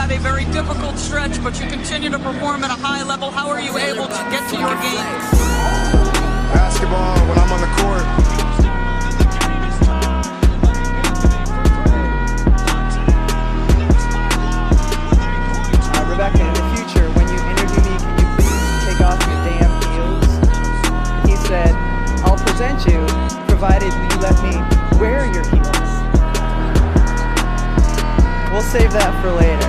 had a very difficult stretch, but you continue to perform at a high level. How are you able to get to your game? Basketball when I'm on the court. Rebecca, in the future, when you interview me, can you please take off your damn heels? He said, I'll present you, provided you let me wear your heels. We'll save that for later.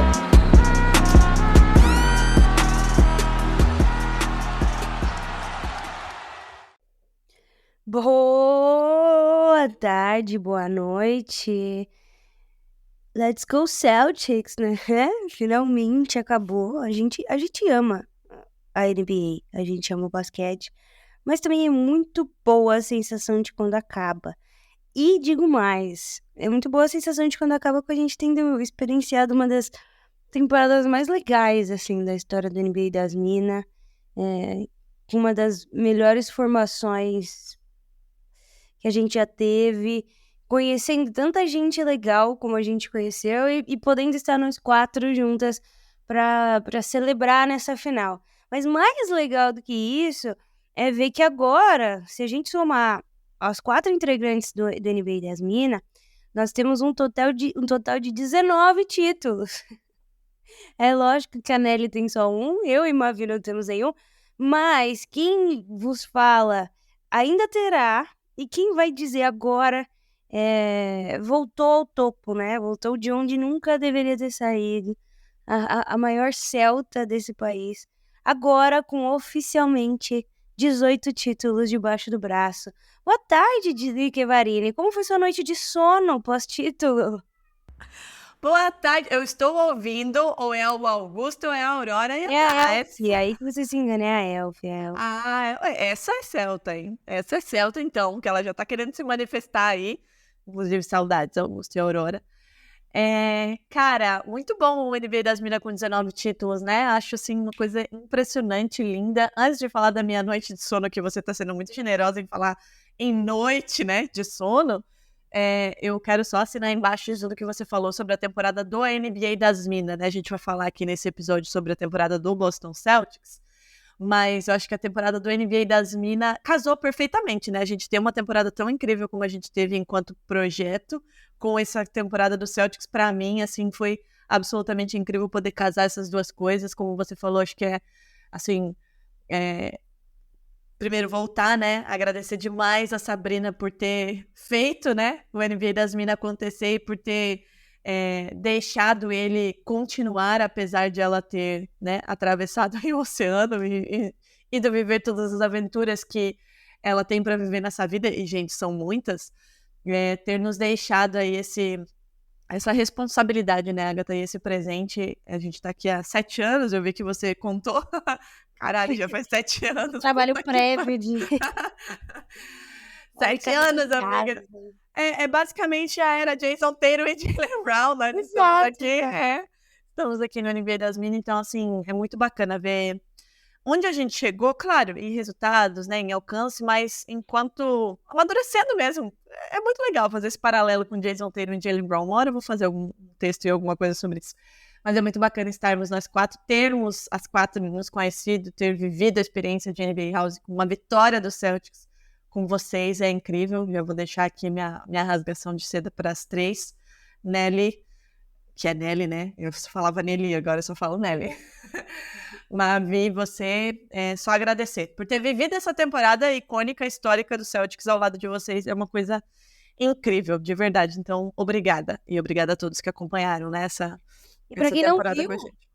Boa tarde, boa noite. Let's go Celtics, né? Finalmente acabou. A gente ama a NBA, a gente ama o basquete, mas também é muito boa a sensação de quando acaba. E digo mais, é muito boa a sensação de quando acaba com a gente tendo experienciado uma das temporadas mais legais, assim, da história da NBA das Minas, uma das melhores formações que a gente já teve, conhecendo tanta gente legal como a gente conheceu e podendo estar nós 4 juntas para celebrar nessa final. Mas mais legal do que isso é ver que agora, se a gente somar as 4 integrantes do NBA das Minas, nós temos um total de 19 títulos. É lógico que a Nelly tem só um, eu e Mavi não temos nenhum, mas quem vos fala ainda terá, e quem vai dizer agora voltou ao topo, né? Voltou de onde nunca deveria ter saído, a maior Celta desse país, agora com oficialmente 18 títulos debaixo do braço. Boa tarde, Drica Varini. Como foi sua noite de sono pós-título? Boa tarde, eu estou ouvindo, ou é o Augusto, ou é a Aurora e a Elf. E aí que você se engana, é a Elf. Ah, essa é Celta, hein? Essa é Celta, então, que ela já tá querendo se manifestar aí. Inclusive, saudades, Augusto e Aurora. Cara, muito bom o NBA das Minas com 19 títulos, né? Acho, assim, uma coisa impressionante, linda. Antes de falar da minha noite de sono, que você tá sendo muito generosa em falar em noite, né, de sono, eu quero só assinar embaixo tudo que você falou sobre a temporada do NBA das Minas, né? A gente vai falar aqui nesse episódio sobre a temporada do Boston Celtics, mas eu acho que a temporada do NBA das Minas casou perfeitamente, né? A gente tem uma temporada tão incrível como a gente teve enquanto projeto, com essa temporada do Celtics, pra mim, assim, foi absolutamente incrível poder casar essas duas coisas. Como você falou, acho que assim, primeiro voltar, né, agradecer demais a Sabrina por ter feito, né, o NBA das Minas acontecer e por ter deixado ele continuar, apesar de ela ter, né, atravessado o oceano e ido viver todas as aventuras que ela tem para viver nessa vida, e, gente, são muitas, ter nos deixado aí essa responsabilidade, né, Agatha, e esse presente. A gente tá aqui há 7 anos, eu vi que você contou. Caralho, já faz 7 anos. Trabalho prévio de... 7 anos, amiga. Basicamente a era Jason Tatum e Jaylen Brown, né? Estamos aqui no NBA das Minas, então, assim, é muito bacana ver onde a gente chegou, claro, em resultados, né, em alcance, mas enquanto amadurecendo mesmo. É muito legal fazer esse paralelo com Jason Tatum e Jaylen Brown. Uma hora eu vou fazer algum texto e alguma coisa sobre isso. Mas é muito bacana estarmos nós 4, termos as 4 nos conhecido, ter vivido a experiência de NBA House com uma vitória do Celtics com vocês, é incrível. Já vou deixar aqui minha rasgação de seda para as 3. Nelly, que é Nelly, né? Eu falava Nelly, agora eu só falo Nelly. Mavi, você, só agradecer por ter vivido essa temporada icônica, histórica do Celtics ao lado de vocês. É uma coisa incrível, de verdade. Então, obrigada. E obrigada a todos que acompanharam, né, essa pra quem não viu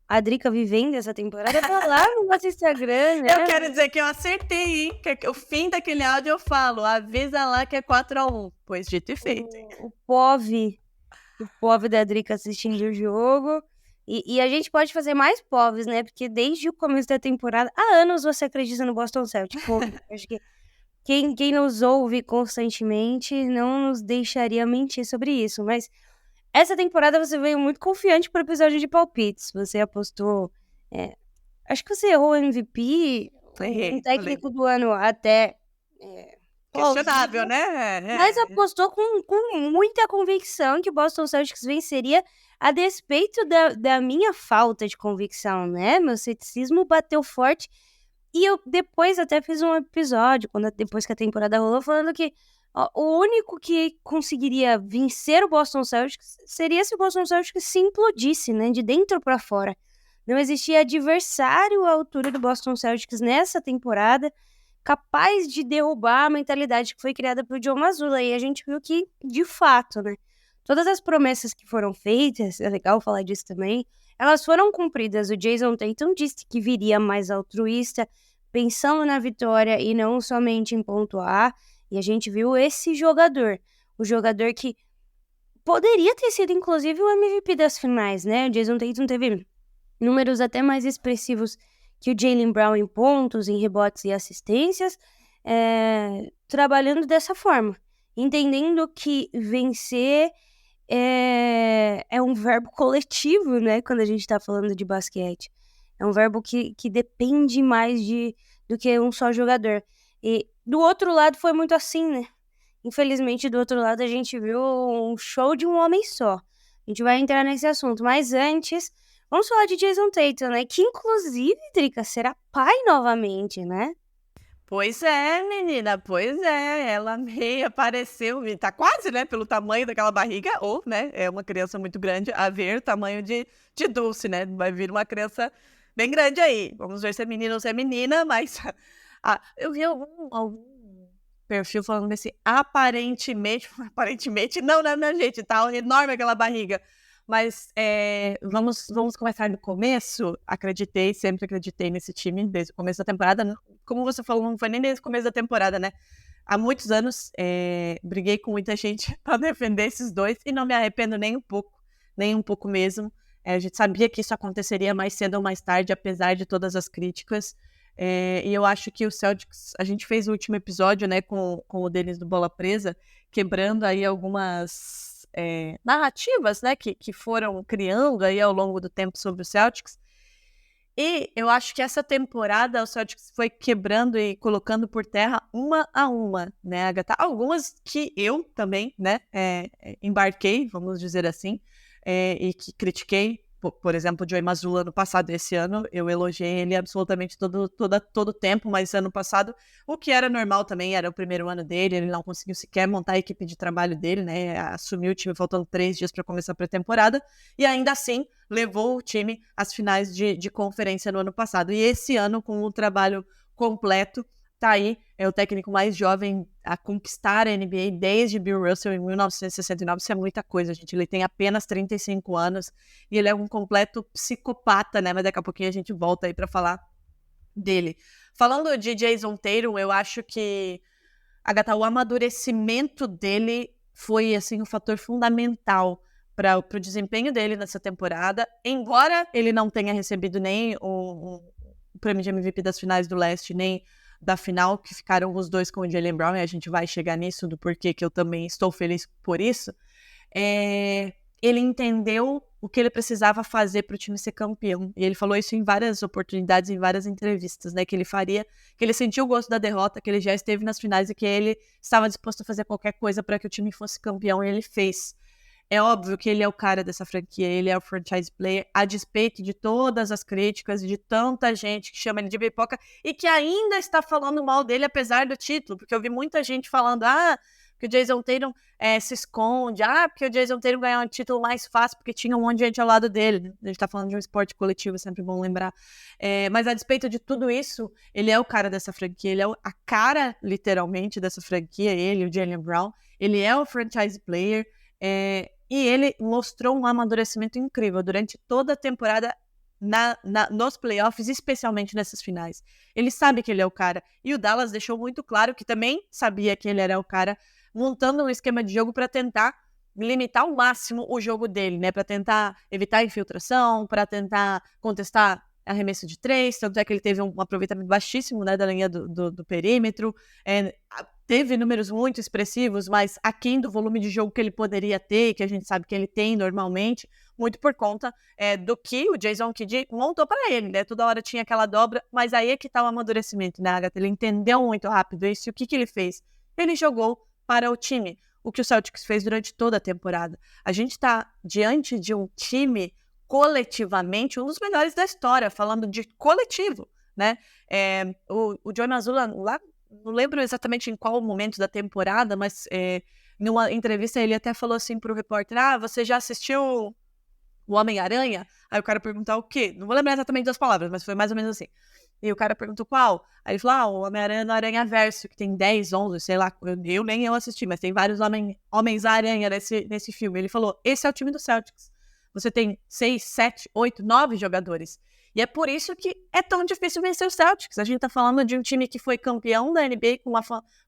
a Drica vivendo essa temporada, tá lá no nosso Instagram, né? Eu quero dizer que eu acertei, hein? Que o fim daquele áudio eu falo, avisa lá que é 4-1. Pois dito e feito. O POV da Drica assistindo o jogo. E a gente pode fazer mais POVs, né? Porque desde o começo da temporada, há anos você acredita no Boston Celtics. Acho que quem nos ouve constantemente não nos deixaria mentir sobre isso. Mas essa temporada você veio muito confiante para o episódio de palpites. Você apostou... acho que você errou o MVP, um técnico do ano até... questionável, né? Mas apostou com muita convicção que o Boston Celtics venceria a despeito da minha falta de convicção, né? Meu ceticismo bateu forte. E eu depois até fiz um episódio, depois que a temporada rolou, falando que o único que conseguiria vencer o Boston Celtics seria se o Boston Celtics se implodisse, né? De dentro para fora. Não existia adversário à altura do Boston Celtics nessa temporada capaz de derrubar a mentalidade que foi criada pelo Joe Mazzulla. E a gente viu que, de fato, né? Todas as promessas que foram feitas, é legal falar disso também, elas foram cumpridas. O Jason Tatum disse que viria mais altruísta, pensando na vitória e não somente em pontuar. E a gente viu esse jogador, o jogador que poderia ter sido, inclusive, o MVP das finais, né? O Jason Tatum teve números até mais expressivos que o Jaylen Brown em pontos, em rebotes e assistências, trabalhando dessa forma, entendendo que vencer é um verbo coletivo, né, quando a gente está falando de basquete. É um verbo que depende mais do que um só jogador. E do outro lado foi muito assim, né? Infelizmente, do outro lado, a gente viu um show de um homem só. A gente vai entrar nesse assunto, mas antes, vamos falar de Jason Tatum, né? Que, inclusive, Drica, será pai novamente, né? Pois é, menina, pois é. Ela meio apareceu, e tá quase, né? Pelo tamanho daquela barriga, ou, né? É uma criança muito grande, a ver tamanho de Dulce, né? Vai vir uma criança bem grande aí. Vamos ver se é menino ou se é menina, mas eu vi algum perfil falando desse aparentemente, não, gente, tá enorme aquela barriga. Mas vamos começar do começo. Sempre acreditei nesse time, desde o começo da temporada. Como você falou, não foi nem desde o começo da temporada, né? Há muitos anos, briguei com muita gente para defender esses dois e não me arrependo nem um pouco mesmo. A gente sabia que isso aconteceria mais cedo ou mais tarde, apesar de todas as críticas. E eu acho que o Celtics, a gente fez o último episódio, né, com o Denis do Bola Presa, quebrando aí algumas narrativas, né, que foram criando aí ao longo do tempo sobre o Celtics. E eu acho que essa temporada o Celtics foi quebrando e colocando por terra uma a uma, né, Agatha? Algumas que eu também, né, embarquei, vamos dizer assim, e que critiquei. Por exemplo, o Joe Mazzulla no passado. Esse ano eu elogiei ele absolutamente todo o tempo, mas ano passado, o que era normal também, era o primeiro ano dele, ele não conseguiu sequer montar a equipe de trabalho dele, né? Assumiu o time faltando 3 dias para começar a pré-temporada, e ainda assim levou o time às finais de conferência no ano passado. E esse ano, com o trabalho completo, tá aí, é o técnico mais jovem a conquistar a NBA desde Bill Russell em 1969. Isso é muita coisa, gente. Ele tem apenas 35 anos e ele é um completo psicopata, né? Mas daqui a pouquinho a gente volta aí pra falar dele. Falando de Jason Tatum, eu acho que, Agatha, o amadurecimento dele foi, assim, um fator fundamental para o desempenho dele nessa temporada. Embora ele não tenha recebido nem o prêmio de MVP das finais do Leste, nem da final, que ficaram os dois com o Jaylen Brown, e a gente vai chegar nisso, do porquê que eu também estou feliz por isso. Ele entendeu o que ele precisava fazer para o time ser campeão, e ele falou isso em várias oportunidades, em várias entrevistas, né, que ele sentiu o gosto da derrota, que ele já esteve nas finais e que ele estava disposto a fazer qualquer coisa para que o time fosse campeão, e ele fez. É óbvio que ele é o cara dessa franquia, ele é o franchise player, a despeito de todas as críticas e de tanta gente que chama ele de pipoca e que ainda está falando mal dele apesar do título, porque eu vi muita gente falando, que o Jason Tatum se esconde, porque o Jason Tatum ganhou um título mais fácil porque tinha um monte de gente ao lado dele. A gente tá falando de um esporte coletivo, é sempre bom lembrar. Mas a despeito de tudo isso, ele é o cara dessa franquia, ele é a cara, literalmente, dessa franquia, ele, o Jaylen Brown, ele é o franchise player, e ele mostrou um amadurecimento incrível durante toda a temporada nos playoffs, especialmente nessas finais. Ele sabe que ele é o cara. E o Dallas deixou muito claro que também sabia que ele era o cara, montando um esquema de jogo para tentar limitar ao máximo o jogo dele, né? Para tentar evitar a infiltração, para tentar contestar arremesso de 3, tanto é que ele teve um aproveitamento baixíssimo, né, da linha do perímetro, teve números muito expressivos, mas aquém do volume de jogo que ele poderia ter, que a gente sabe que ele tem normalmente, muito por conta do que o Jason Kidd montou para ele, né, toda hora tinha aquela dobra, mas aí é que tá o amadurecimento, né, Agatha? Ele entendeu muito rápido isso, e o que ele fez? Ele jogou para o time. o que o Celtics fez durante toda a temporada. A gente está diante de um time coletivamente um dos melhores da história, falando de coletivo, né? O Joey Mazzulla, lá, não lembro exatamente em qual momento da temporada, mas numa entrevista ele até falou assim pro repórter, você já assistiu o Homem-Aranha? Aí o cara perguntou o quê? Não vou lembrar exatamente das palavras, mas foi mais ou menos assim. E o cara perguntou qual? Aí ele falou, o Homem-Aranha no Aranhaverso, que tem 10, 11, sei lá, nem eu assisti, mas tem vários Homens-Aranha nesse filme. Ele falou, esse é o time do Celtics. Você tem 6, 7, 8, 9 jogadores. E é por isso que é tão difícil vencer o Celtics. A gente tá falando de um time que foi campeão da NBA com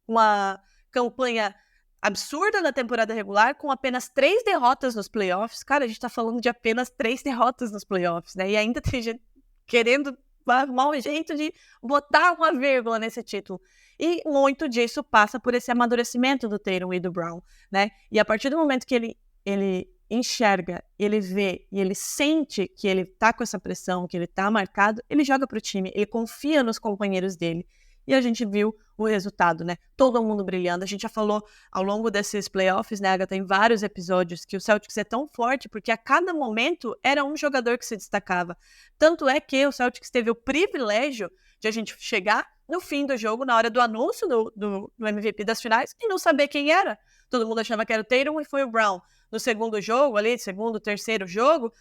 uma campanha absurda na temporada regular, com apenas 3 derrotas nos playoffs. Cara, a gente tá falando de apenas 3 derrotas nos playoffs, né? E ainda tem gente querendo arrumar um jeito de botar uma vírgula nesse título. E muito disso passa por esse amadurecimento do Tatum e do Brown, né? E a partir do momento que ele enxerga, ele vê e ele sente que ele tá com essa pressão, que ele tá marcado, ele joga pro time, ele confia nos companheiros dele. E a gente viu o resultado, né? Todo mundo brilhando. A gente já falou ao longo desses playoffs, né, Agatha, em vários episódios, que o Celtics é tão forte porque a cada momento era um jogador que se destacava. Tanto é que o Celtics teve o privilégio de a gente chegar no fim do jogo, na hora do anúncio do MVP das finais, e não saber quem era. Todo mundo achava que era o Tatum e foi o Brown. No segundo jogo ali, segundo, terceiro jogo,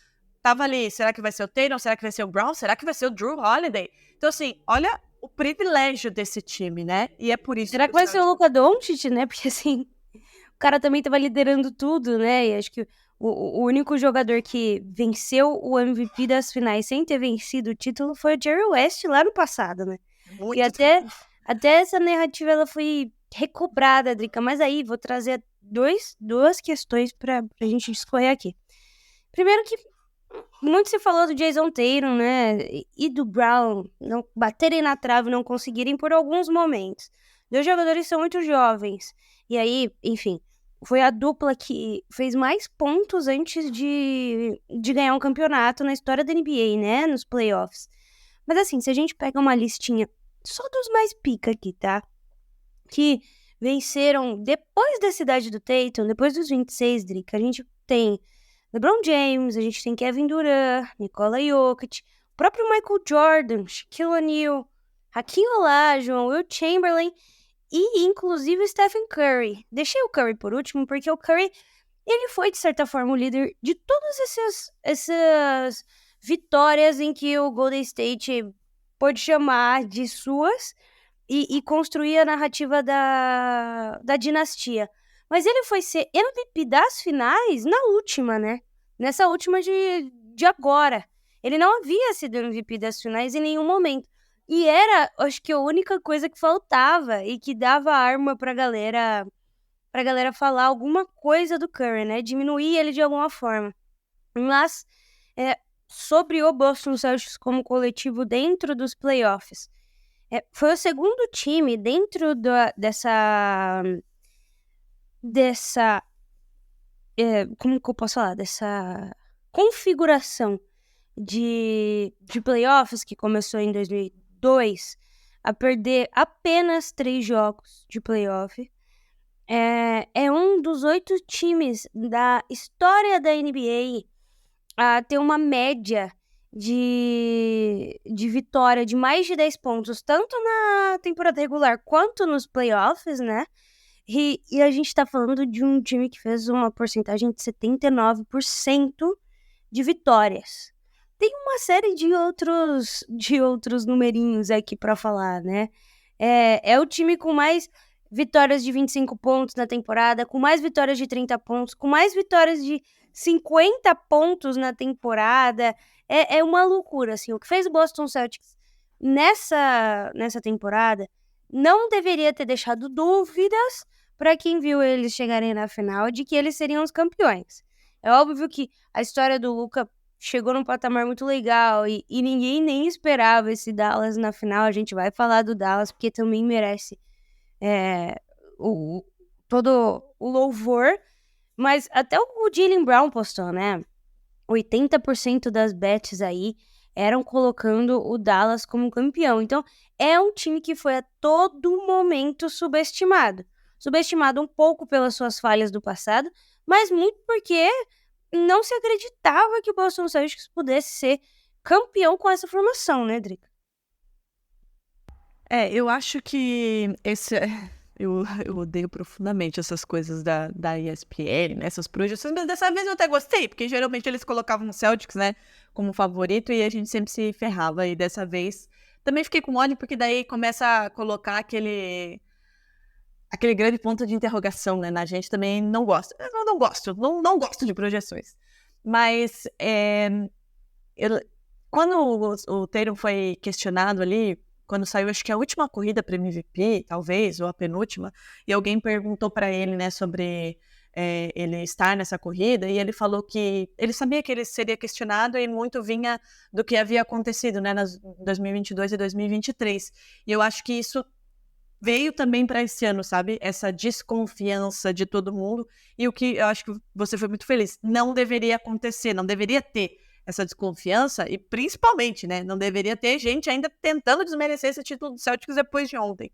tava ali, será que vai ser o Tatum? Será que vai ser o Brown? Será que vai ser o Drew Holiday? Então, assim, olha o privilégio desse time, né? E é por isso Será que vai ser o Luka Doncic, né? Porque, assim, o cara também tava liderando tudo, né? E acho que o único jogador que venceu o MVP das finais sem ter vencido o título foi o Jerry West lá no passado, né? muito E até essa narrativa ela foi recobrada, Drica. Mas aí vou trazer duas questões pra gente discorrer aqui. Primeiro que muito se falou do Jason Tatum, né? E do Brown não baterem na trave, não conseguirem por alguns momentos. 2 jogadores são muito jovens. E aí, enfim, foi a dupla que fez mais pontos antes de ganhar um campeonato na história da NBA, né? Nos playoffs. Mas assim, se a gente pega uma listinha só dos mais pica aqui, tá? Que venceram depois da cidade do Tatum, depois dos 26, Drica, a gente tem LeBron James, a gente tem Kevin Durant, Nikola Jokic, o próprio Michael Jordan, Shaquille O'Neal, Hakeem Olajuwon, Will Chamberlain e, inclusive, Stephen Curry. Deixei o Curry por último, porque o Curry, ele foi, de certa forma, o líder de todas essas vitórias em que o Golden State pôde chamar de suas e construir a narrativa da dinastia. Mas ele foi ser MVP das finais na última, né? Nessa última de agora. Ele não havia sido MVP das finais em nenhum momento. E era, acho que, a única coisa que faltava e que dava arma pra galera falar alguma coisa do Curry, né? Diminuir ele de alguma forma. Mas, sobre o Boston Celtics como coletivo dentro dos playoffs, foi o segundo time dentro dessa como que eu posso falar? Dessa configuração de playoffs que começou em 2002 a perder apenas 3 jogos de playoff. É um dos 8 times da história da NBA a ter uma média de vitória de mais de 10 pontos, tanto na temporada regular quanto nos playoffs, né? E a gente tá falando de um time que fez uma porcentagem de 79% de vitórias. Tem uma série de outros numerinhos aqui pra falar, né? É o time com mais vitórias de 25 pontos na temporada, com mais vitórias de 30 pontos, com mais vitórias de 50 pontos na temporada. É uma loucura, assim. O que fez o Boston Celtics nessa temporada não deveria ter deixado dúvidas para quem viu eles chegarem na final de que eles seriam os campeões. É óbvio que a história do Luka chegou num patamar muito legal e ninguém nem esperava esse Dallas na final. A gente vai falar do Dallas porque também merece todo o louvor. Mas até o Jaylen Brown postou, né? 80% das bets aí eram colocando o Dallas como campeão. Então, é um time que foi a todo momento subestimado. subestimado um pouco pelas suas falhas do passado, mas muito porque não se acreditava que o Boston Celtics pudesse ser campeão com essa formação, né, Drica? Eu acho que eu odeio profundamente essas coisas da ESPN, né, essas projeções, mas dessa vez eu até gostei, porque geralmente eles colocavam o Celtics, né, como favorito e a gente sempre se ferrava, e dessa vez também fiquei com ódio, porque daí começa a colocar aquele grande ponto de interrogação, né, na gente também não gosta. Eu não gosto de projeções, mas quando o Tatum foi questionado ali, quando saiu, acho que a última corrida para MVP, talvez, ou a penúltima, e alguém perguntou para ele, né, sobre ele estar nessa corrida, e ele falou que ele sabia que ele seria questionado e muito vinha do que havia acontecido, né, nas 2022 e 2023. E eu acho que isso veio também para esse ano, sabe? Essa desconfiança de todo mundo, e o que eu acho que você foi muito feliz, não deveria acontecer, não deveria ter essa desconfiança, e principalmente, né, não deveria ter gente ainda tentando desmerecer esse título do Celtics depois de ontem,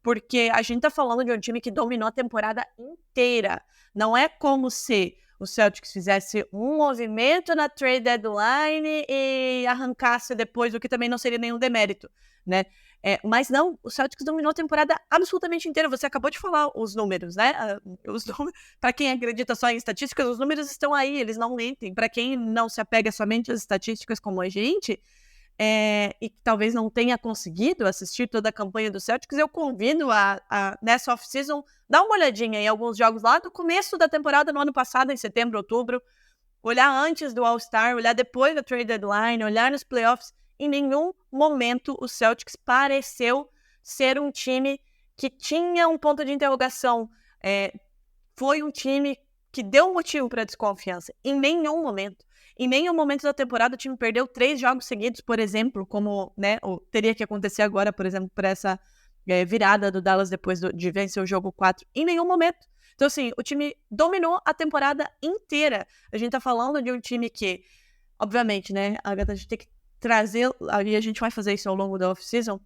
porque a gente tá falando de um time que dominou a temporada inteira. Não é como se o Celtics fizesse um movimento na trade deadline e arrancasse depois, o que também não seria nenhum demérito, né? Mas não, o Celtics dominou a temporada absolutamente inteira. Você acabou de falar os números, né? Para quem acredita só em estatísticas, os números estão aí, eles não mentem. Para quem não se apega somente às estatísticas como a gente, e que talvez não tenha conseguido assistir toda a campanha do Celtics, eu convido nessa off-season, dar uma olhadinha em alguns jogos lá do começo da temporada no ano passado, em setembro, outubro, olhar antes do All-Star, olhar depois da trade deadline, olhar nos playoffs. Em nenhum momento o Celtics pareceu ser um time que tinha um ponto de interrogação. Foi um time que deu motivo para desconfiança. Em nenhum momento. Em nenhum momento da temporada o time perdeu 3 jogos seguidos, por exemplo, como, né, teria que acontecer agora, por exemplo, por essa virada do Dallas depois de vencer o jogo 4. Em nenhum momento. Então, assim, o time dominou a temporada inteira. A gente tá falando de um time que, obviamente, né, Agatha, a gente tem que trazer, e a gente vai fazer isso ao longo da off-season,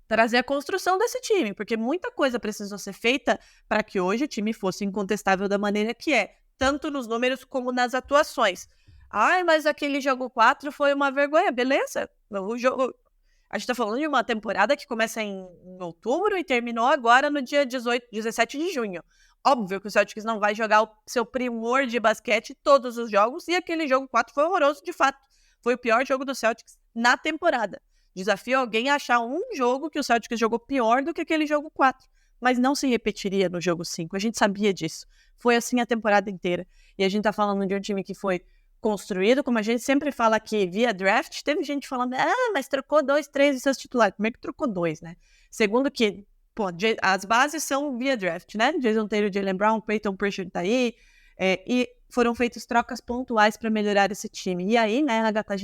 trazer a construção desse time, porque muita coisa precisou ser feita para que hoje o time fosse incontestável da maneira que é, tanto nos números como nas atuações. Mas aquele jogo 4 foi uma vergonha, beleza? A gente tá falando de uma temporada que começa em outubro e terminou agora no dia 17 de junho. Óbvio que o Celtics não vai jogar o seu primor de basquete todos os jogos, e aquele jogo 4 foi horroroso de fato. Foi o pior jogo do Celtics na temporada. Desafio alguém a achar um jogo que o Celtics jogou pior do que aquele jogo 4. Mas não se repetiria no jogo 5. A gente sabia disso. Foi assim a temporada inteira. E a gente tá falando de um time que foi construído, como a gente sempre fala aqui, via draft. Teve gente falando, mas trocou 2, 3 de seus titulares. Como é que trocou 2, né? Segundo que, as bases são via draft, né? Jason Tatum, Jaylen Brown, Peyton Pritchard tá aí. E foram feitas trocas pontuais para melhorar esse time. E aí, né, Agatha, a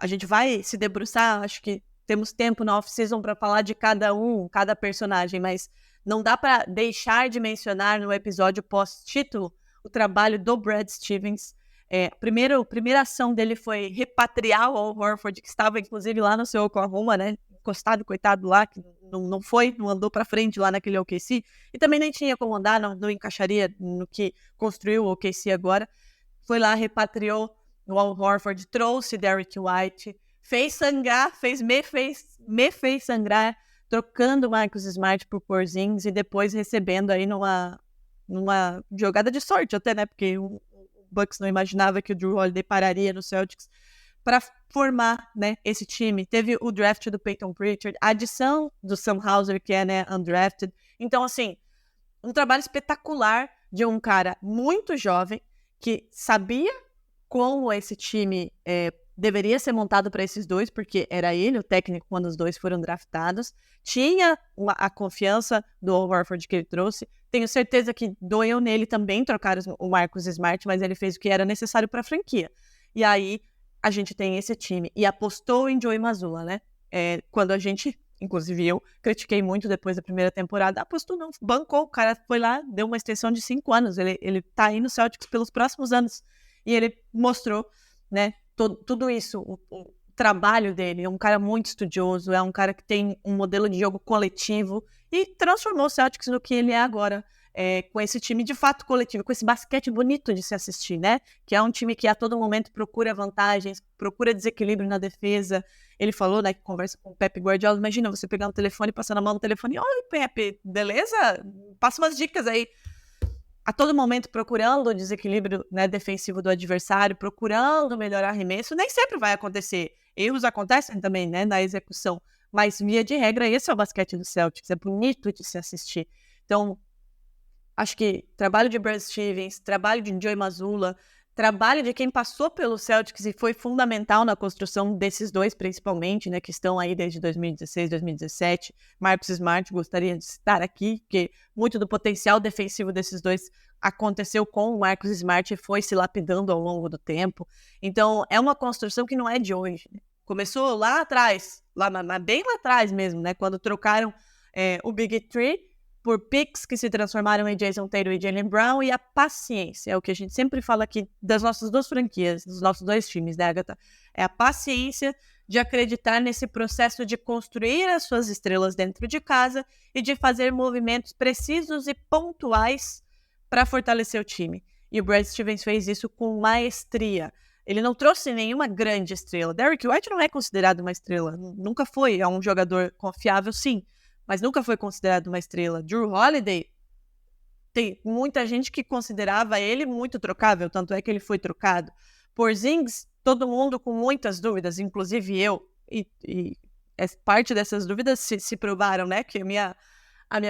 gente vai se debruçar, acho que temos tempo na off-season para falar de cada personagem, mas não dá para deixar de mencionar no episódio pós-título o trabalho do Brad Stevens. A primeira ação dele foi repatriar o Al Horford, que estava inclusive lá no seu Oklahoma, né, encostado, coitado lá, que não andou para frente lá naquele OKC, e também nem tinha como andar, não encaixaria no que construiu o OKC agora. Foi lá, repatriou o Al Horford, trouxe Derrick White, fez sangrar, me fez sangrar, trocando o Marcus Smart por Porzingis e depois recebendo aí numa jogada de sorte até, né, porque o Bucks não imaginava que o Jrue Holiday pararia no Celtics para formar, né, esse time. Teve o draft do Peyton Pritchard, a adição do Sam Hauser, que é, né, undrafted. Então, assim, um trabalho espetacular de um cara muito jovem que sabia como esse time deveria ser montado para esses dois, porque era ele o técnico quando os dois foram draftados, tinha a confiança do Al Horford que ele trouxe. Tenho certeza que doeu nele também trocar o Marcus Smart, mas ele fez o que era necessário para a franquia. E aí a gente tem esse time. E apostou em Joey Mazzulla, né? Quando a gente, inclusive eu, critiquei muito depois da primeira temporada, apostou não, bancou, o cara foi lá, deu uma extensão de 5 anos. Ele tá aí no Celtics pelos próximos anos. E ele mostrou, né, tudo isso, o trabalho dele. É um cara muito estudioso, é um cara que tem um modelo de jogo coletivo e transformou o Celtics no que ele é agora. Com esse time de fato coletivo, com esse basquete bonito de se assistir, né? Que é um time que a todo momento procura vantagens, procura desequilíbrio na defesa. Ele falou, né, que conversa com o Pep Guardiola. Imagina você pegar um telefone, passar na mão no telefone, oi, Pepe, beleza? Passa umas dicas aí. A todo momento procurando o desequilíbrio, né, defensivo do adversário, procurando melhorar arremesso. Nem sempre vai acontecer. Erros acontecem também, né, na execução. Mas, via de regra, esse é o basquete do Celtics. É bonito de se assistir. Então, acho que trabalho de Brad Stevens, trabalho de Joey Mazzulla, trabalho de quem passou pelo Celtics e foi fundamental na construção desses dois, principalmente, né, que estão aí desde 2016, 2017. Marcus Smart, gostaria de estar aqui, porque muito do potencial defensivo desses dois aconteceu com o Marcus Smart e foi se lapidando ao longo do tempo. Então, é uma construção que não é de hoje, né? Começou lá atrás, bem lá atrás mesmo, né, quando trocaram o Big Three por picks que se transformaram em Jason Tatum e Jaylen Brown, e a paciência, é o que a gente sempre fala aqui das nossas duas franquias, dos nossos dois times, né, Agatha? É a paciência de acreditar nesse processo de construir as suas estrelas dentro de casa e de fazer movimentos precisos e pontuais para fortalecer o time. E o Brad Stevens fez isso com maestria. Ele não trouxe nenhuma grande estrela. Derrick White não é considerado uma estrela, nunca foi, é um jogador confiável, sim, mas nunca foi considerado uma estrela. Jrue Holiday, tem muita gente que considerava ele muito trocável, tanto é que ele foi trocado. Porzingis, todo mundo com muitas dúvidas, inclusive eu, e parte dessas dúvidas se provaram, né? Que a minha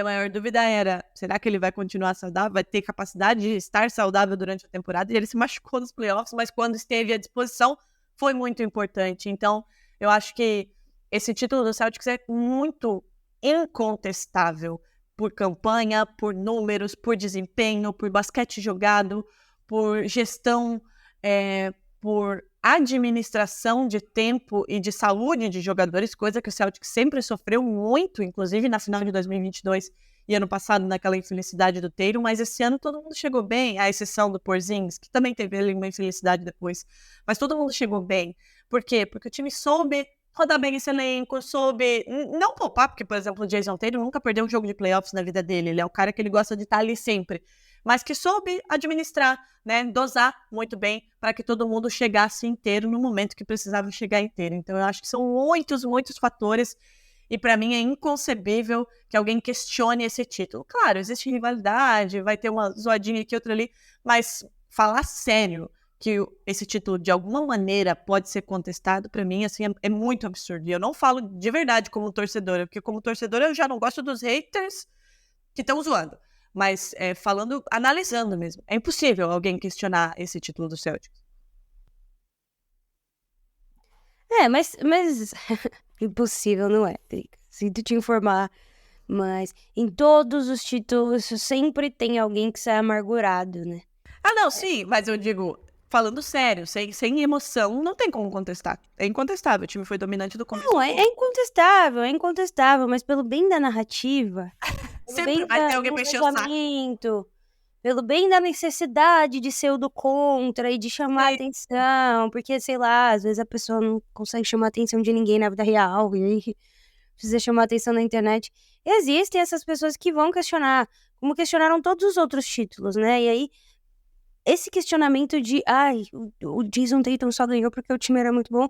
maior dúvida era, será que ele vai continuar saudável? Vai ter capacidade de estar saudável durante a temporada? E ele se machucou nos playoffs, mas quando esteve à disposição, foi muito importante. Então, eu acho que esse título do Celtics é muito incontestável por campanha, por números, por desempenho, por basquete jogado, por gestão, por administração de tempo e de saúde de jogadores, coisa que o Celtics sempre sofreu muito, inclusive na final de 2022 e ano passado naquela infelicidade do Tatum, mas esse ano todo mundo chegou bem, à exceção do Porzingis, que também teve ali uma infelicidade depois, mas todo mundo chegou bem. Por quê? Porque o time soube rodar bem esse elenco, soube não poupar, porque, por exemplo, o Jason Tatum nunca perdeu um jogo de playoffs na vida dele, ele é o cara que ele gosta de estar ali sempre, mas que soube administrar, né, dosar muito bem para que todo mundo chegasse inteiro no momento que precisava chegar inteiro. Então eu acho que são muitos, muitos fatores e para mim é inconcebível que alguém questione esse título. Claro, existe rivalidade, vai ter uma zoadinha aqui, outra ali, mas falar sério que esse título de alguma maneira pode ser contestado, para mim, assim, é muito absurdo. E eu não falo de verdade como torcedora, porque como torcedora eu já não gosto dos haters que estão zoando. Mas falando, analisando mesmo, é impossível alguém questionar esse título do Celtics. Mas impossível não é, Drica. Sinto te informar, mas em todos os títulos sempre tem alguém que sai amargurado, né? Ah, não, sim, mas eu digo, falando sério, sem emoção, não tem como contestar. É incontestável, o time foi dominante do começo. Não, é incontestável, mas pelo bem da narrativa, pelo Sempre bem vai ter do alguém pra encher o saco. engajamento, pelo bem da necessidade de ser o do contra e de chamar atenção, porque, sei lá, às vezes a pessoa não consegue chamar a atenção de ninguém na vida real, e aí precisa chamar atenção na internet. Existem essas pessoas que vão questionar, como questionaram todos os outros títulos, né? E aí, esse questionamento de, o Jason Tatum só ganhou porque o time era muito bom,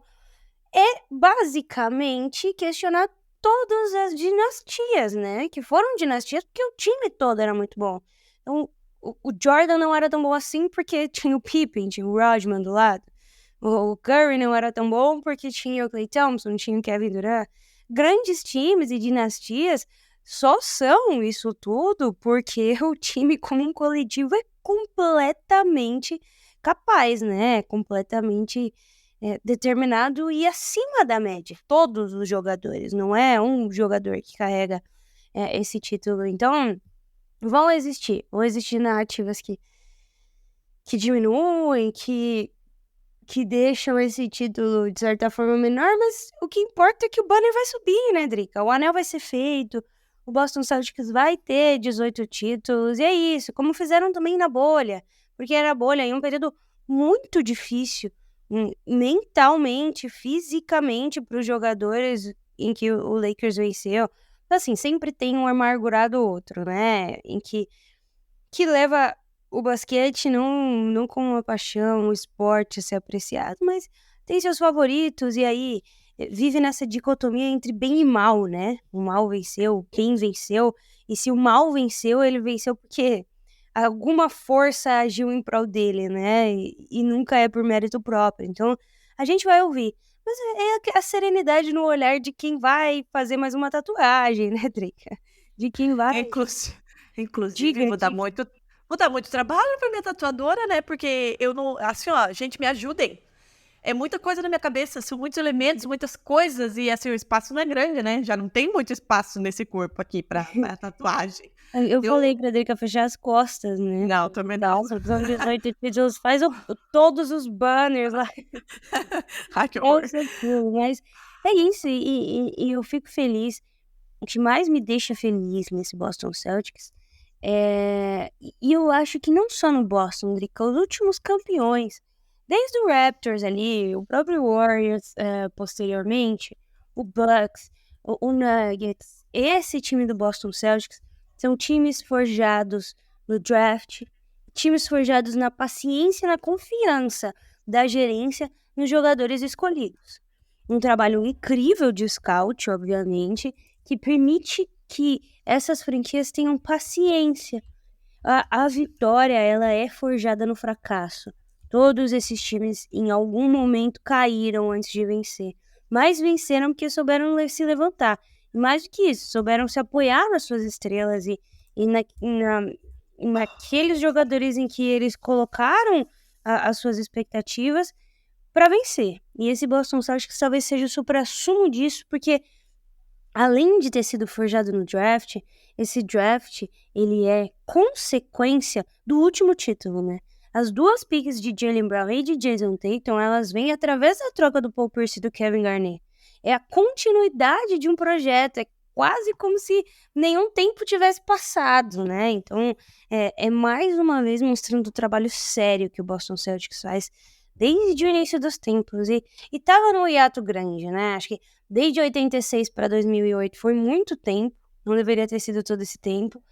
é basicamente questionar todas as dinastias, né? Que foram dinastias porque o time todo era muito bom. Então, o Jordan não era tão bom assim porque tinha o Pippen, tinha o Rodman do lado. O Curry não era tão bom porque tinha o Klay Thompson, tinha o Kevin Durant. Grandes times e dinastias só são isso tudo porque o time como um coletivo é completamente capaz, né? Completamente determinado e acima da média. Todos os jogadores, não é um jogador que carrega esse título. Então, vão existir narrativas que diminuem, que deixam esse título, de certa forma, menor, mas o que importa é que o banner vai subir, né, Drica? O anel vai ser feito, o Boston Celtics vai ter 18 títulos, e é isso, como fizeram também na bolha, porque era bolha em um período muito difícil, mentalmente, fisicamente, para os jogadores em que o Lakers venceu. Então, assim, sempre tem um amargurado ou outro, né? Em que leva o basquete não como uma paixão, um esporte a ser apreciado, mas tem seus favoritos e aí vive nessa dicotomia entre bem e mal, né? O mal venceu, quem venceu, e se o mal venceu, ele venceu porque alguma força agiu em prol dele, né? E nunca é por mérito próprio. Então, a gente vai ouvir. Mas é a serenidade no olhar de quem vai fazer mais uma tatuagem, né, Drica? De quem vai. Inclusive, Diga, vou dar diga. muito trabalho pra minha tatuadora, né? Porque eu não. Assim, ó, gente, me ajudem. É muita coisa na minha cabeça, são muitos elementos, muitas coisas, e assim, o espaço não é grande, né? Já não tem muito espaço nesse corpo aqui pra tatuagem. Eu falei Eu. pra Drica fechar as costas, né? Não, também não. São 18 títulos, faz todos os banners lá. Ai, que É o horror. seu pulo, mas é isso, e eu fico feliz. O que mais me deixa feliz nesse Boston Celtics e eu acho que não só no Boston, Drica, os últimos campeões, desde o Raptors ali, o próprio Warriors posteriormente, o Bucks, o Nuggets, esse time do Boston Celtics são times forjados no draft, times forjados na paciência e na confiança da gerência nos jogadores escolhidos. Um trabalho incrível de scout, obviamente, que permite que essas franquias tenham paciência. A vitória, ela é forjada no fracasso. Todos esses times, em algum momento, caíram antes de vencer. Mas venceram porque souberam se levantar. E mais do que isso, souberam se apoiar nas suas estrelas e naqueles jogadores em que eles colocaram as suas expectativas para vencer. E esse Boston Celtics talvez seja o suprassumo disso, porque além de ter sido forjado no draft, esse draft, ele é consequência do último título, né? As duas picks de Jaylen Brown e de Jason Tatum, elas vêm através da troca do Paul Pierce e do Kevin Garnett. É a continuidade de um projeto, é quase como se nenhum tempo tivesse passado, né? Então, é mais uma vez mostrando o trabalho sério que o Boston Celtics faz desde o início dos tempos. E tava no hiato grande, né? Acho que desde 86 para 2008 foi muito tempo, não deveria ter sido todo esse tempo.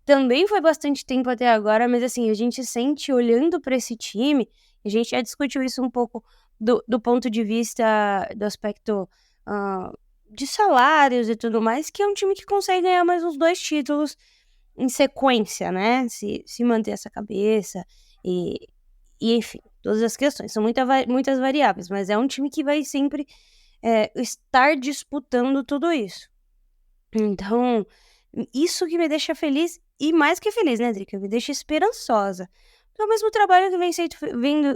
Também foi bastante tempo até agora, mas assim, a gente sente olhando para esse time, a gente já discutiu isso um pouco do ponto de vista do aspecto de salários e tudo mais, que é um time que consegue ganhar mais uns 2 títulos em sequência, né? Se manter essa cabeça e enfim, todas as questões. São muitas variáveis, mas é um time que vai sempre estar disputando tudo isso. Então, isso que me deixa feliz, e mais que feliz, né, Drica? Me deixa esperançosa. Porque é o mesmo trabalho que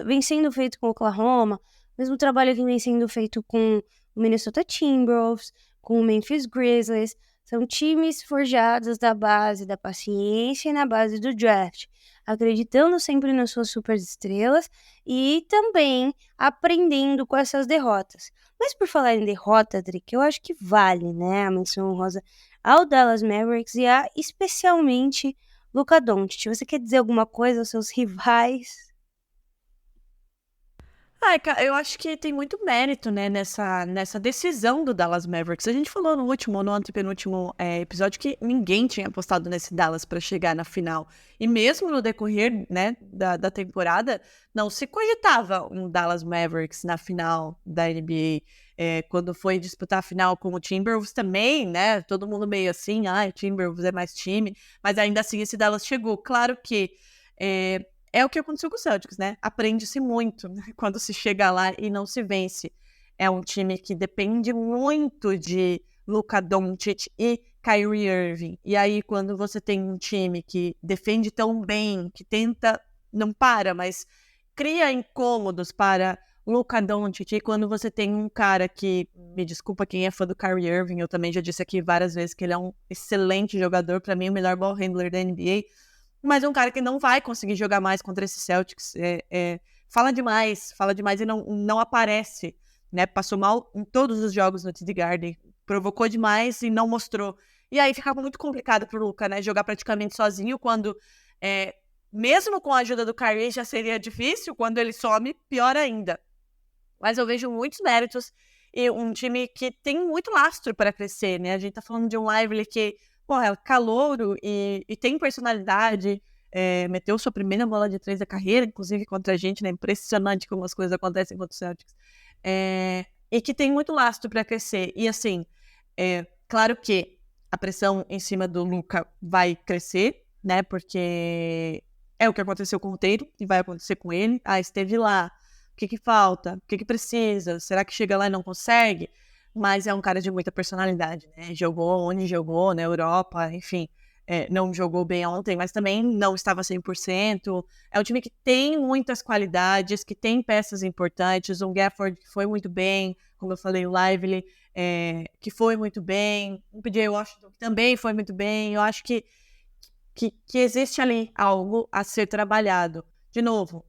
vem sendo feito com o Oklahoma, o mesmo trabalho que vem sendo feito com o Minnesota Timberwolves, com o Memphis Grizzlies. São times forjados da base da paciência e na base do draft, acreditando sempre nas suas superestrelas e também aprendendo com essas derrotas. Mas por falar em derrota, Drica, eu acho que vale, né, a menção honrosa ao Dallas Mavericks e a especialmente Luka Doncic. Você quer dizer alguma coisa aos seus rivais? Ai, cara, eu acho que tem muito mérito, né, nessa decisão do Dallas Mavericks. A gente falou no antepenúltimo episódio que ninguém tinha apostado nesse Dallas para chegar na final. E mesmo no decorrer, né, da temporada, não se cogitava um Dallas Mavericks na final da NBA. Quando foi disputar a final com o Timberwolves também, né, todo mundo meio assim, o Timberwolves é mais time. Mas ainda assim esse Dallas chegou. Claro que é o que aconteceu com o Celtics, né? Aprende-se muito quando se chega lá e não se vence. É um time que depende muito de Luka Doncic e Kyrie Irving. E aí, quando você tem um time que defende tão bem, que tenta, não para, mas cria incômodos para Luka Doncic, e quando você tem um cara que, me desculpa quem é fã do Kyrie Irving, eu também já disse aqui várias vezes que ele é um excelente jogador, para mim o melhor ball handler da NBA, mas é um cara que não vai conseguir jogar mais contra esse Celtics. Fala demais e não aparece, né? Passou mal em todos os jogos no TD Garden, provocou demais e não mostrou. E aí ficava muito complicado pro Luka, né? Jogar praticamente sozinho, quando mesmo com a ajuda do Kyrie já seria difícil, quando ele some, pior ainda. Mas eu vejo muitos méritos e um time que tem muito lastro para crescer, né? A gente tá falando de um Lively que, pô, é calouro e tem personalidade, meteu sua primeira bola de 3 da carreira, inclusive contra a gente, né? Impressionante como as coisas acontecem contra o Celtics. E que tem muito lastro para crescer. E assim, claro que a pressão em cima do Luka vai crescer, né? Porque é o que aconteceu com o Tatum e vai acontecer com ele. Esteve lá. O que falta? O que precisa? Será que chega lá e não consegue? Mas é um cara de muita personalidade, né? Jogou onde jogou, na Europa, enfim. Não jogou bem ontem, mas também não estava 100%. É um time que tem muitas qualidades, que tem peças importantes. Um Gafford que foi muito bem, como eu falei, o Lively, que foi muito bem. O PJ Washington que também foi muito bem. Eu acho que existe ali algo a ser trabalhado. De novo,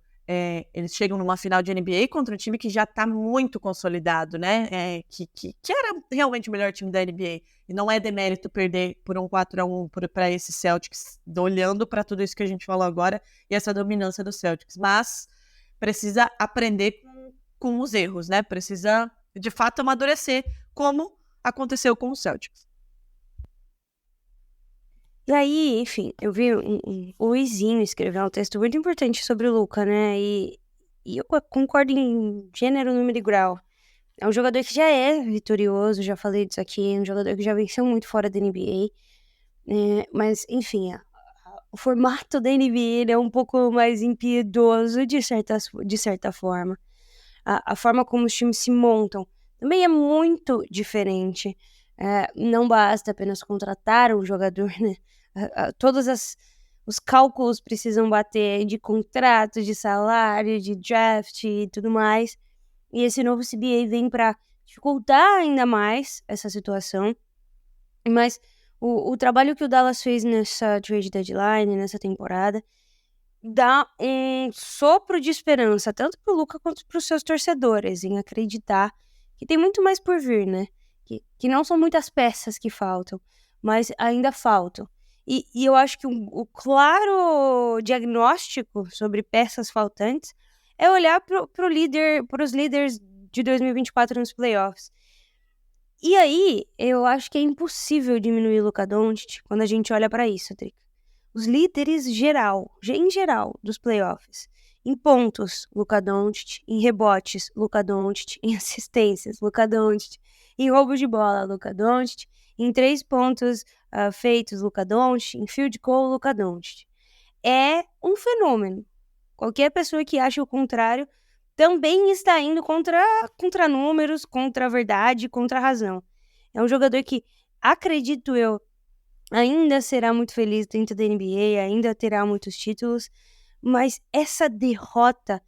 eles chegam numa final de NBA contra um time que já está muito consolidado, né? Que era realmente o melhor time da NBA. E não é demérito perder por um 4-1 para esse Celtics, olhando para tudo isso que a gente falou agora e essa dominância do Celtics. Mas precisa aprender com os erros, né? Precisa, de fato, amadurecer, como aconteceu com o Celtics. E aí, enfim, eu vi o Luizinho escrever um texto muito importante sobre o Luka, né? E eu concordo em gênero, número e grau. É um jogador que já é vitorioso, já falei disso aqui, é um jogador que já venceu muito fora da NBA. Mas, enfim, o formato da NBA é um pouco mais impiedoso de certa forma. A forma como os times se montam também é muito diferente. Não basta apenas contratar um jogador, né? Todos os cálculos precisam bater de contrato, de salário, de draft e tudo mais. E esse novo CBA vem para dificultar ainda mais essa situação. Mas o trabalho que o Dallas fez nessa trade deadline, nessa temporada, dá um sopro de esperança, tanto para o Luka quanto para os seus torcedores, em acreditar que tem muito mais por vir, né? Que não são muitas peças que faltam, mas ainda faltam. E eu acho que o claro diagnóstico sobre peças faltantes é olhar para os líderes de 2024 nos playoffs. E aí, eu acho que é impossível diminuir o Luka Doncic quando a gente olha para isso, Drica. Os líderes em geral, dos playoffs. Em pontos, Luka Doncic. Em rebotes, Luka Doncic. Em assistências, Luka Doncic. Em roubo de bola, Luka Doncic. Em 3 pontos feitos, Luka Doncic. Em field goal, Luka Doncic. É um fenômeno. Qualquer pessoa que ache o contrário também está indo contra números, contra a verdade, contra a razão. É um jogador que, acredito eu, ainda será muito feliz dentro da NBA, ainda terá muitos títulos, mas essa derrota,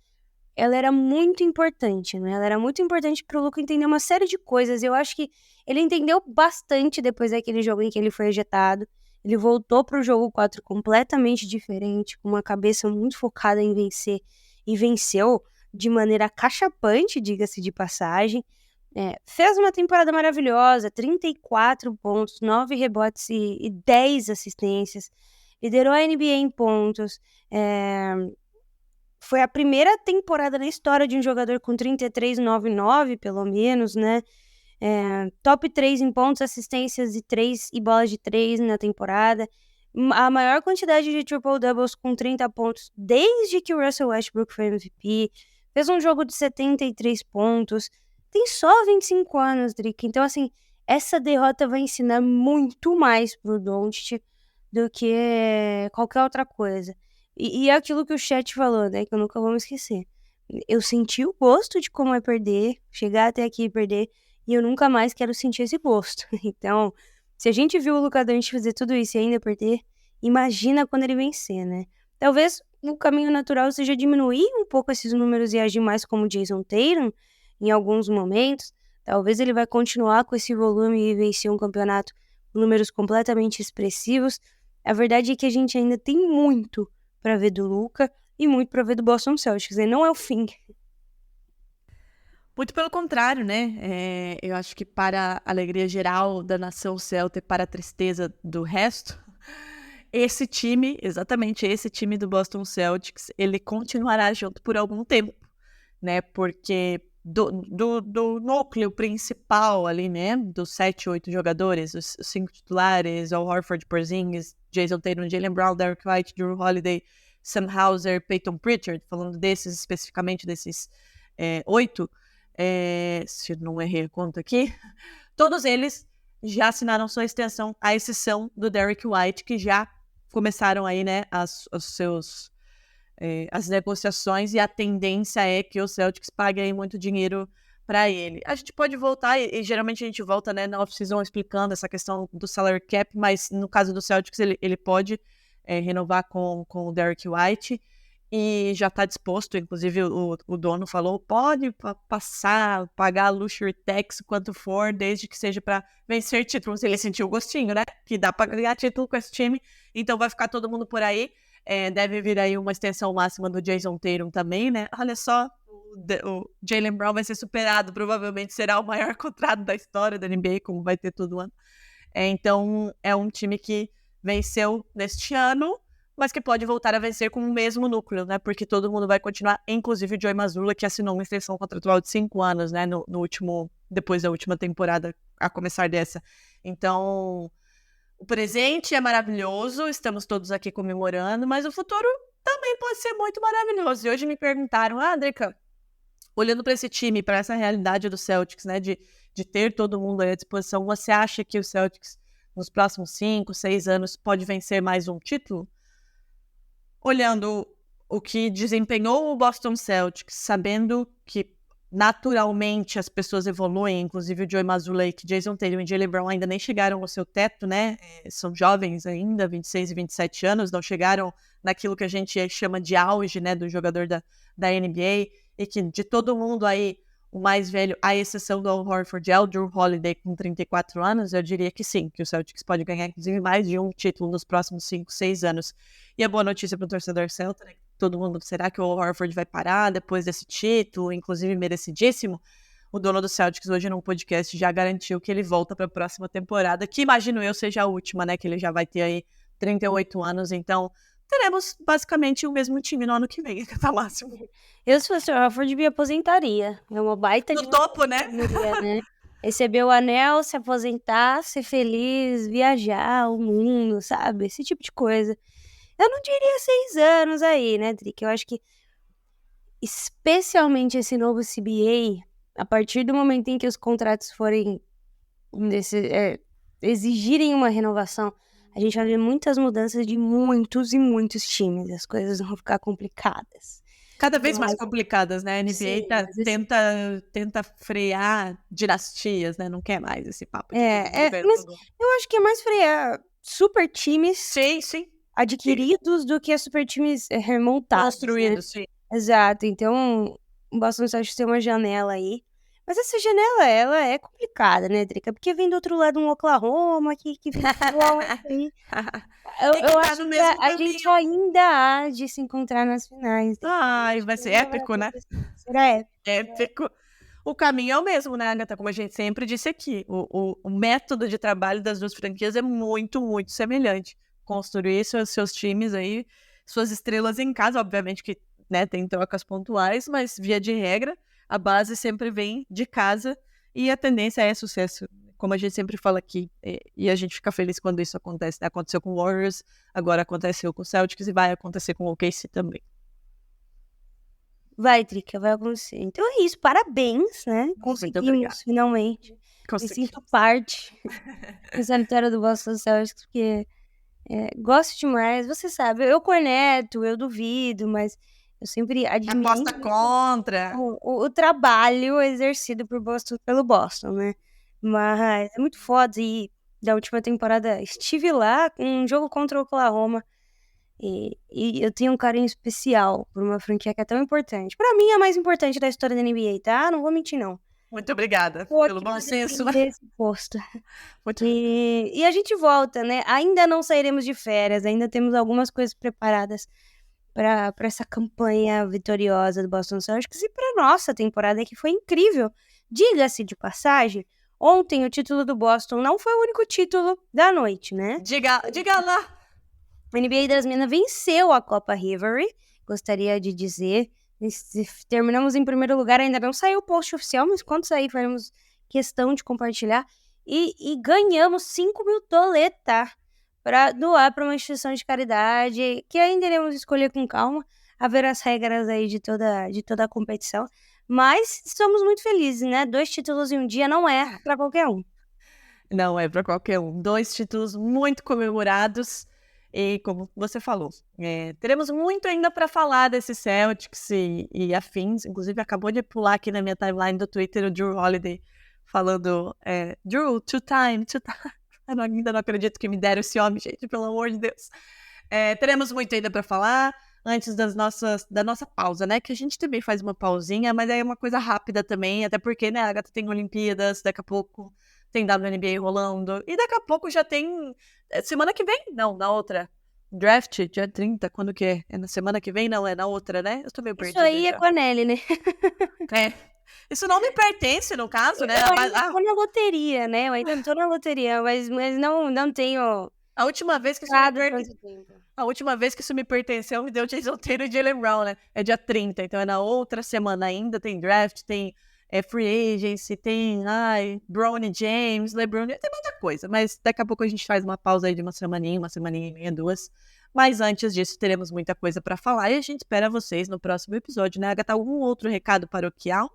ela era muito importante, né? Ela era muito importante para o Luka entender uma série de coisas. Eu acho que ele entendeu bastante depois daquele jogo em que ele foi ejetado. Ele voltou para o jogo 4 completamente diferente, com uma cabeça muito focada em vencer, e venceu de maneira acachapante, diga-se de passagem. Fez uma temporada maravilhosa, 34 pontos, 9 rebotes e 10 assistências. Liderou a NBA em pontos. Foi a primeira temporada na história de um jogador com 33,99, pelo menos, né? Top 3 em pontos, assistências e bolas de 3 na temporada. A maior quantidade de triple-doubles com 30 pontos desde que o Russell Westbrook foi MVP. Fez um jogo de 73 pontos. Tem só 25 anos, Drica. Então, assim, essa derrota vai ensinar muito mais pro Doncic do que qualquer outra coisa. E é aquilo que o chat falou, né? Que eu nunca vou me esquecer. Eu senti o gosto de como é perder, chegar até aqui e perder, e eu nunca mais quero sentir esse gosto. Então, se a gente viu o Luka Doncic fazer tudo isso e ainda perder, imagina quando ele vencer, né? Talvez o caminho natural seja diminuir um pouco esses números e agir mais como Jason Tatum em alguns momentos. Talvez ele vai continuar com esse volume e vencer um campeonato com números completamente expressivos. A verdade é que a gente ainda tem muito para ver do Luka e muito para ver do Boston Celtics, e não é o fim. Muito pelo contrário, né? Eu acho que para a alegria geral da nação celta e para a tristeza do resto, exatamente esse time do Boston Celtics, ele continuará junto por algum tempo, né? Porque do núcleo principal ali, né? Dos 7, 8 jogadores, os 5 titulares, Al Horford, Porzingis, Jason Tatum, Jaylen Brown, Derek White, Drew Holiday, Sam Hauser, Peyton Pritchard, falando desses especificamente, desses 8, se não errei a conta aqui, todos eles já assinaram sua extensão, à exceção do Derek White, que já começaram aí, né, as negociações, e a tendência é que o Celtics pague aí muito dinheiro para ele. A gente pode voltar, e geralmente a gente volta, né, na off-season explicando essa questão do salary cap, mas no caso do Celtics ele pode renovar com o Derek White, e já está disposto, inclusive o dono falou, pode pagar a luxury tax quanto for, desde que seja para vencer títulos. Ele sentiu o gostinho, né, que dá para ganhar título com esse time, então vai ficar todo mundo por aí. Deve vir aí uma extensão máxima do Jason Tatum também, né? Olha só, o Jaylen Brown vai ser superado, provavelmente será o maior contrato da história da NBA, como vai ter todo ano. Então, é um time que venceu neste ano, mas que pode voltar a vencer com o mesmo núcleo, né? Porque todo mundo vai continuar, inclusive o Joey Mazzulla, que assinou uma extensão contratual de 5 anos, né? Depois da última temporada, a começar dessa. Então, o presente é maravilhoso, estamos todos aqui comemorando, mas o futuro também pode ser muito maravilhoso. E hoje me perguntaram, Drica, olhando para esse time, para essa realidade do Celtics, né, de ter todo mundo aí à disposição, você acha que o Celtics, nos próximos 5, 6 anos, pode vencer mais um título? Olhando o que desempenhou o Boston Celtics, sabendo que naturalmente as pessoas evoluem, inclusive o Joey Mazzulla e que Jason Tatum e Jaylen Brown ainda nem chegaram ao seu teto, né? São jovens ainda, 26 e 27 anos, não chegaram naquilo que a gente chama de auge, né, do jogador da NBA, e que de todo mundo aí, o mais velho, à exceção do Al Horford, é o Drew Holiday com 34 anos, eu diria que sim, que o Celtics pode ganhar inclusive mais de um título nos próximos 5, 6 anos. E a boa notícia para o torcedor Celta, né? Todo mundo, será que o Al Horford vai parar depois desse título, inclusive merecidíssimo? O dono do Celtics hoje num podcast já garantiu que ele volta para a próxima temporada, que imagino eu seja a última, né? Que ele já vai ter aí 38 anos, então teremos basicamente o mesmo time no ano que vem, que tá máximo. Eu, se fosse o Horford, me aposentaria. É uma baita No de topo, né? né? Receber o anel, se aposentar, ser feliz, viajar o mundo, sabe? Esse tipo de coisa. Eu não diria 6 anos aí, né, Drica? Eu acho que, especialmente esse novo CBA, a partir do momento em que os contratos forem exigirem uma renovação, a gente vai ver muitas mudanças de muitos e muitos times. As coisas vão ficar complicadas. Cada vez mais complicadas, né? A NBA Sim, tenta frear dinastias, né? Não quer mais esse papo de mas eu acho que é mais frear super times sim. adquiridos do que super times montados. Construídos, né? sim. Exato, então o Boston Celtics tem uma janela aí. Mas essa janela, ela é complicada, né, Drica? Porque vem do outro lado um Oklahoma, que aí. Eu acho que a gente ainda há de se encontrar nas finais. Ai, vai ser épico, né? Será épico. O caminho é o mesmo, né, Agatha? Como a gente sempre disse aqui, o método de trabalho das duas franquias é muito, muito semelhante. Construir seus times aí, suas estrelas em casa, obviamente que, né, tem trocas pontuais, mas via de regra, a base sempre vem de casa e a tendência é sucesso, como a gente sempre fala aqui. E a gente fica feliz quando isso acontece, né? Aconteceu com o Warriors, agora aconteceu com o Celtics e vai acontecer com o OKC também. Vai, Drica, vai acontecer. Então é isso, parabéns, né? Conseguimos, finalmente. Me sinto parte dessa vitória do Boston Celtics, porque gosto demais. Você sabe, eu corneto, eu duvido, mas eu sempre admiro aposta contra o trabalho exercido pelo Boston, né? Mas é muito foda. E da última temporada estive lá em um jogo contra o Oklahoma. E eu tenho um carinho especial por uma franquia que é tão importante. Pra mim, é a mais importante da história da NBA, tá? Não vou mentir, não. Muito obrigada pelo bom senso. Esse posto. E a gente volta, né? Ainda não sairemos de férias, ainda temos algumas coisas preparadas para essa campanha vitoriosa do Boston Celtics e para nossa temporada, que foi incrível. Diga-se de passagem, ontem o título do Boston não foi o único título da noite, né? Diga lá! A NBA das Minas venceu a Copa Rivalry, gostaria de dizer, Terminamos em primeiro lugar, ainda não saiu o post oficial, mas quando sair faremos questão de compartilhar. E ganhamos 5 mil doletas para doar para uma instituição de caridade, que ainda iremos escolher com calma, a ver as regras aí de toda a competição. Mas estamos muito felizes, né? 2 títulos em um dia não é para qualquer um. Não é para qualquer um. 2 títulos muito comemorados. E como você falou, teremos muito ainda para falar desse Celtics e afins. Inclusive, acabou de pular aqui na minha timeline do Twitter o Drew Holiday falando Drew, two time. Eu ainda não acredito que me deram esse homem, gente, pelo amor de Deus. Teremos muito ainda para falar antes da nossa pausa, né? Que a gente também faz uma pausinha, mas é uma coisa rápida também, até porque, né, a Agatha tem Olimpíadas, daqui a pouco tem WNBA rolando, e daqui a pouco já tem semana que vem? Não, na outra. Draft, dia 30, quando que é? É na semana que vem? Não, é na outra, né? Eu tô meio perdida. Isso aí já. é com a Nelly, né? Isso não me pertence, no caso, né? Eu ainda tô na loteria, né? Eu ainda tô na loteria, mas não tenho... A última vez que isso me pertenceu, me deu Jason Tatum e Jaylen Brown, né? É dia 30, então é na outra semana ainda, tem draft, tem free agency, tem Bronny James, LeBron, tem muita coisa, mas daqui a pouco a gente faz uma pausa aí de uma semaninha e meia, 2. Mas antes disso, teremos muita coisa para falar e a gente espera vocês no próximo episódio, né, Agatha? Algum outro recado paroquial?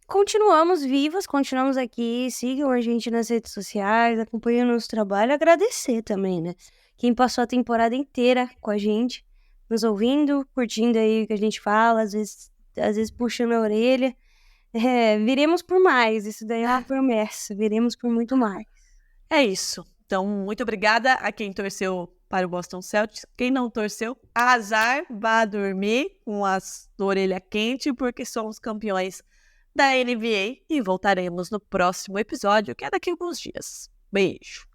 Continuamos vivas, continuamos aqui, sigam a gente nas redes sociais, acompanhem o nosso trabalho, agradecer também, né? Quem passou a temporada inteira com a gente, nos ouvindo, curtindo aí o que a gente fala, às vezes puxando a orelha. Viremos por mais, isso daí é uma promessa, viremos por muito mais. É isso. Então, muito obrigada a quem torceu para o Boston Celtics. Quem não torceu, azar, vá dormir com a orelha quente, porque somos campeões da NBA e voltaremos no próximo episódio, que é daqui a alguns dias. Beijo!